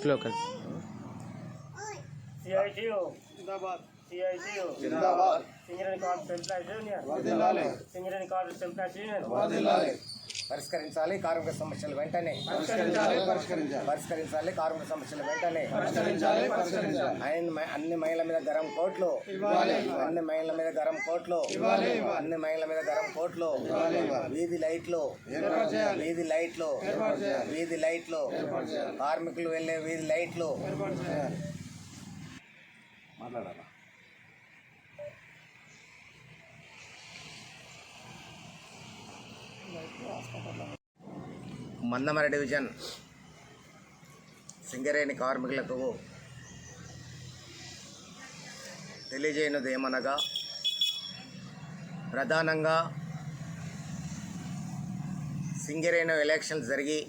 స్లోకన్ CITU जिंदाबाद CITU जिंदाबाद సింగరేణి కార్మిక ఎంప్లాయీస్ యూనియన్ వర్ధిల్లాలి సింగరేణి కార్మిక ఎంప్లాయీస్ యూనియన్ వర్ధిల్లాలి పరిష్కరించాలి కార్మిక సమస్యలు వెంటనే పరిష్కరించాలి కార్మిక సమస్యలు వెంటనే అన్ని మహిళల మీద గరం కోట్లు అన్ని మహిళల మీద గరం కోట్లు అన్ని మహిళల మీద గరం కోట్లు వీధి లైట్లు వీధి లైట్లు కార్మికులు వెళ్ళే వీధి లైట్లు మాట్లాడాలా మందమరి డివిజన్ సింగరేణి కార్మికులకు తెలియజేయనది ఏమనగా ప్రధానంగా సింగరేణి ఎలక్షన్స్ జరిగి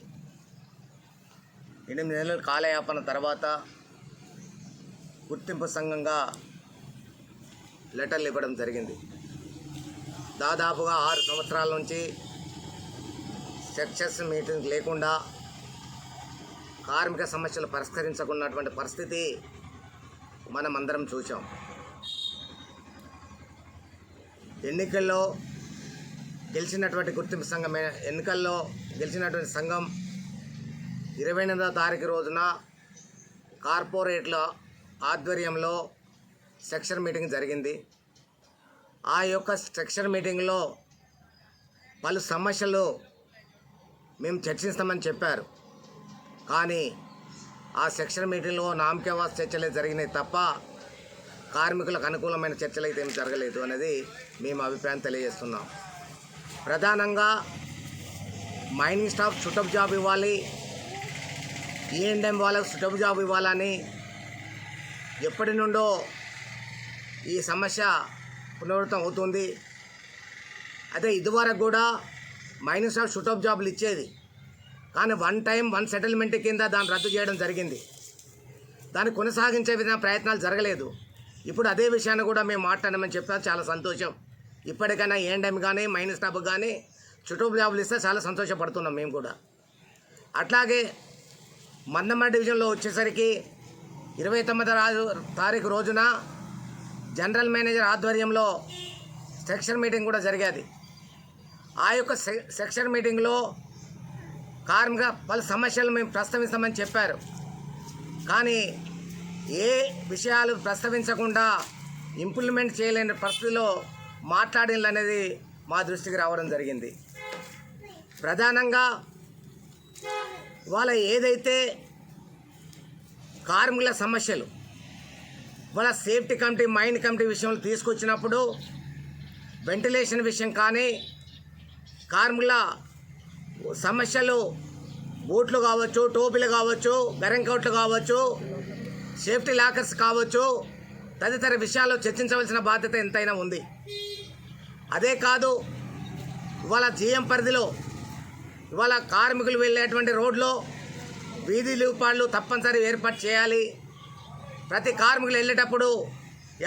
8 నెలల కాలయాపన తర్వాత గుర్తింపు సంఘంగా లెటర్లు ఇవ్వడం జరిగింది. దాదాపుగా 6 సంవత్సరాల నుంచి సక్సెస్ మీటింగ్ లేకుండా కార్మిక సమస్యలు పరిష్కరించకున్నటువంటి పరిస్థితి మనం అందరం చూసాం. ఎన్నికల్లో గెలిచినటువంటి గుర్తింపు సంఘం ఎన్నికల్లో గెలిచినటువంటి సంఘం 28వ తారీఖు రోజున కార్పొరేట్ల ఆధ్వర్యంలో సెక్షన్ మీటింగ్ జరిగింది. ఆ యొక్క సెక్షన్ మీటింగ్లో పలు సమస్యలు మేము చర్చిస్తామని చెప్పారు. కానీ ఆ సెక్షన్ మీటింగ్లో నామకేవాస్ చర్చలే జరిగినాయి తప్ప కార్మికులకు అనుకూలమైన చర్చలు అయితే ఏమి జరగలేదు అనేది మేము అభిప్రాయం తెలియజేస్తున్నాం. ప్రధానంగా మైనింగ్ స్టాఫ్ షుటప్ జాబ్ ఇవ్వాలి, E&M వాళ్ళకు షుటప్ జాబ్ ఇవ్వాలని ఎప్పటి నుండో ఈ సమస్య పునరావృతం అవుతుంది. అదే ఇదివరకు కూడా మైనింగ్ స్టాఫ్ షుటప్ జాబులు ఇచ్చేది, కానీ 1 టైం 1 సెటిల్మెంట్ కింద దాన్ని రద్దు చేయడం జరిగింది. దాన్ని కొనసాగించే విధంగా ప్రయత్నాలు జరగలేదు. ఇప్పుడు అదే విషయాన్ని కూడా మేము మాట్లాడమని చెప్తా చాలా సంతోషం. ఇప్పటికైనా E&M కానీ మైనింగ్ స్టాఫ్ కానీ షుటప్ జాబులు ఇస్తే చాలా సంతోషపడుతున్నాం మేము కూడా. అట్లాగే మందమరి డివిజన్లో వచ్చేసరికి 29వ తారీఖు రోజున జనరల్ మేనేజర్ ఆధ్వర్యంలో సెక్షన్ మీటింగ్ కూడా జరిగేది. ఆ యొక్క సెక్షన్ మీటింగ్లో కార్మిక పలు సమస్యలు మేము ప్రస్తావిస్తామని చెప్పారు. కానీ ఏ విషయాలు ప్రస్తావించకుండా ఇంప్లిమెంట్ చేయలేని పరిస్థితిలో మాట్లాడాలనేది మా దృష్టికి రావడం జరిగింది. ప్రధానంగా వాళ్ళ ఏదైతే కార్మికుల సమస్యలు వాళ్ళ సేఫ్టీ కమిటీ మైన్ కమిటీ విషయంలో తీసుకొచ్చినప్పుడు వెంటిలేషన్ విషయం కానీ కార్మికుల సమస్యలు బూట్లు కావచ్చు, టోపీలు కావచ్చు, గరంకౌట్లు కావచ్చు, సేఫ్టీ లాకర్స్ కావచ్చు, తదితర విషయాల్లో చర్చించవలసిన బాధ్యత ఎంతైనా ఉంది. అదే కాదు, ఇవాళ జీఎం పరిధిలో ఇవాళ కార్మికులు వెళ్ళేటువంటి రోడ్లో వీధి లూపాళ్ళు తప్పనిసరి ఏర్పాటు చేయాలి. ప్రతి కార్మికులు వెళ్ళేటప్పుడు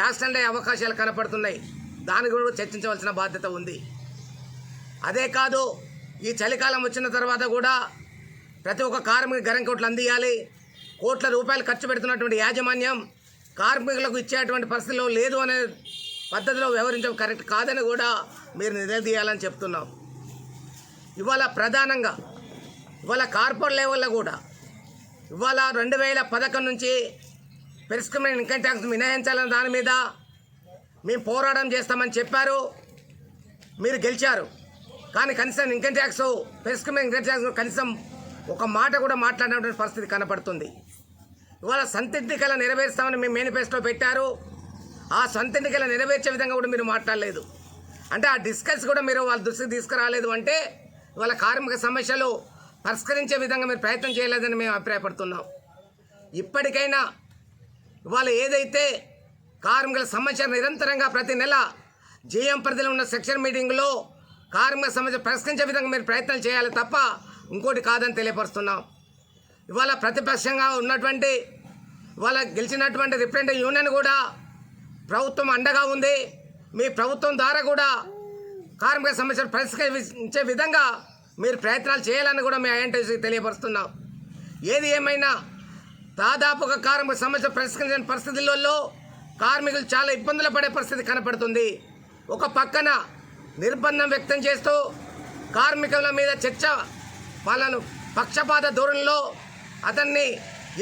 యాక్సిడెంట్ అయ్యే అవకాశాలు కనపడుతున్నాయి. దాని గురించి చర్చించవలసిన బాధ్యత ఉంది. అదే కాదు, ఈ చలికాలం వచ్చిన తర్వాత కూడా ప్రతి ఒక్క కార్మికు గరంకోట్లు అందియాలి. కోట్ల రూపాయలు ఖర్చు పెడుతున్నటువంటి యాజమాన్యం కార్మికులకు ఇచ్చేటువంటి పరిస్థితిలో లేదు అనే పద్ధతిలో వ్యవహరించడం కరెక్ట్ కాదని కూడా మీరు నిలదీయాలని చెప్తున్నాం. ఇవాళ ప్రధానంగా ఇవాళ కార్పొరేట్ లెవెల్లో కూడా ఇవాళ 2011 నుంచి పెరిస్క్రిప్షన్ ఇన్కమ్ ట్యాక్స్ మినహాయించాలని దాని మీద మేము పోరాటం చేస్తామని చెప్పారు. మీరు గెలిచారు. కానీ కనీసం ఇన్కమ్ ట్యాక్స్ పెరిస్క్రిప్షన్ ఇన్కమ్ ట్యాక్స్ కనీసం ఒక మాట కూడా మాట్లాడినటువంటి పరిస్థితి కనపడుతుంది. ఇవాళ సంతిగ్ధికల నెరవేరుస్తామని మేము మేనిఫెస్టో పెట్టారు. ఆ సంతిగ్ధికల నెరవేర్చే విధంగా కూడా మీరు మాట్లాడలేదు. అంటే ఆ డిస్కస్ కూడా మీరు వాళ్ళ దృష్టికి తీసుకురాలేదు. అంటే ఇవాళ కార్మిక సమస్యలు పరిష్కరించే విధంగా మీరు ప్రయత్నం చేయలేదని మేము అభిప్రాయపడుతున్నాం. ఇప్పటికైనా ఇవాళ ఏదైతే కార్మికుల సమస్య నిరంతరంగా ప్రతి నెల జీఎం పరిధిలో ఉన్న సెక్షన్ మీటింగ్లో కార్మిక సమస్య పరిష్కరించే విధంగా మీరు ప్రయత్నాలు చేయాలి తప్ప ఇంకోటి కాదని తెలియపరుస్తున్నాం. ఇవాళ ప్రతిపక్షంగా ఉన్నటువంటి ఇవాళ గెలిచినటువంటి రిప్రజెంటేటివ్ యూనియన్ కూడా ప్రభుత్వం అండగా ఉంది. మీ ప్రభుత్వం ద్వారా కూడా కార్మిక సమస్యలు పరిష్కరించే విధంగా మీరు ప్రయత్నాలు చేయాలని కూడా మేము ఐఎన్టీసీ తెలియపరుస్తున్నాం. ఏది ఏమైనా దాదాపుగా కార్మిక సమస్య పరిష్కరించిన పరిస్థితులలో కార్మికులు చాలా ఇబ్బందులు పడే పరిస్థితి కనపడుతుంది. ఒక పక్కన నిర్బంధం వ్యక్తం చేస్తూ కార్మికుల మీద చర్చ వాళ్ళను పక్షపాత ధోరణిలో అతన్ని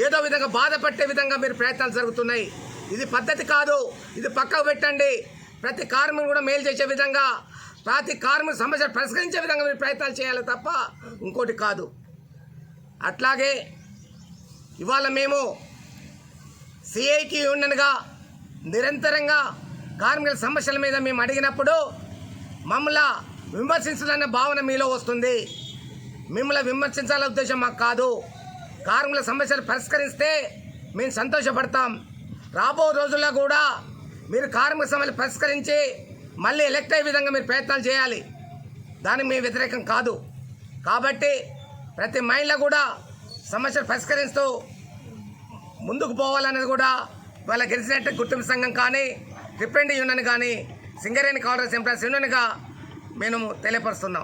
ఏదో విధంగా బాధపట్టే విధంగా మీరు ప్రయత్నాలు జరుగుతున్నాయి. ఇది పద్ధతి కాదు. ఇది పక్కకు పెట్టండి. ప్రతి కార్మికుడు కూడా మేలు చేసే విధంగా, ప్రతి కార్మిక సమస్యలు పరిష్కరించే విధంగా మీరు ప్రయత్నాలు చేయాలి తప్ప ఇంకోటి కాదు. అట్లాగే ఇవాళ మేము సిఐటి యూనియన్గా నిరంతరంగా కార్మికుల సమస్యల మీద మేము అడిగినప్పుడు మమ్మల్ని విమర్శించాలనే భావన మీలో వస్తుంది. మిమ్మల్ని విమర్శించాలనే ఉద్దేశం మాకు కాదు. కార్మికుల సమస్యలు పరిష్కరిస్తే మేము సంతోషపడతాం. రాబో రోజుల్లో కూడా మీరు కార్మిక సమస్యలు పరిష్కరించి మళ్ళీ ఎలక్ట్ అయ్యే విధంగా మీరు ప్రయత్నాలు చేయాలి. దానికి మేము వ్యతిరేకం కాదు. కాబట్టి ప్రతి మహిళ కూడా సమస్యలు పరిష్కరిస్తూ ముందుకు పోవాలనేది కూడా వాళ్ళ గెలిచినట్టు గుర్తింపు సంఘం కానీ, రిప్రజెంటేటివ్ యూనియన్ కానీ, సింగరేణి కాంగ్రెస్ ఎంప్లాయీస్ యూనియన్గా మేము తెలియపరుస్తున్నాం.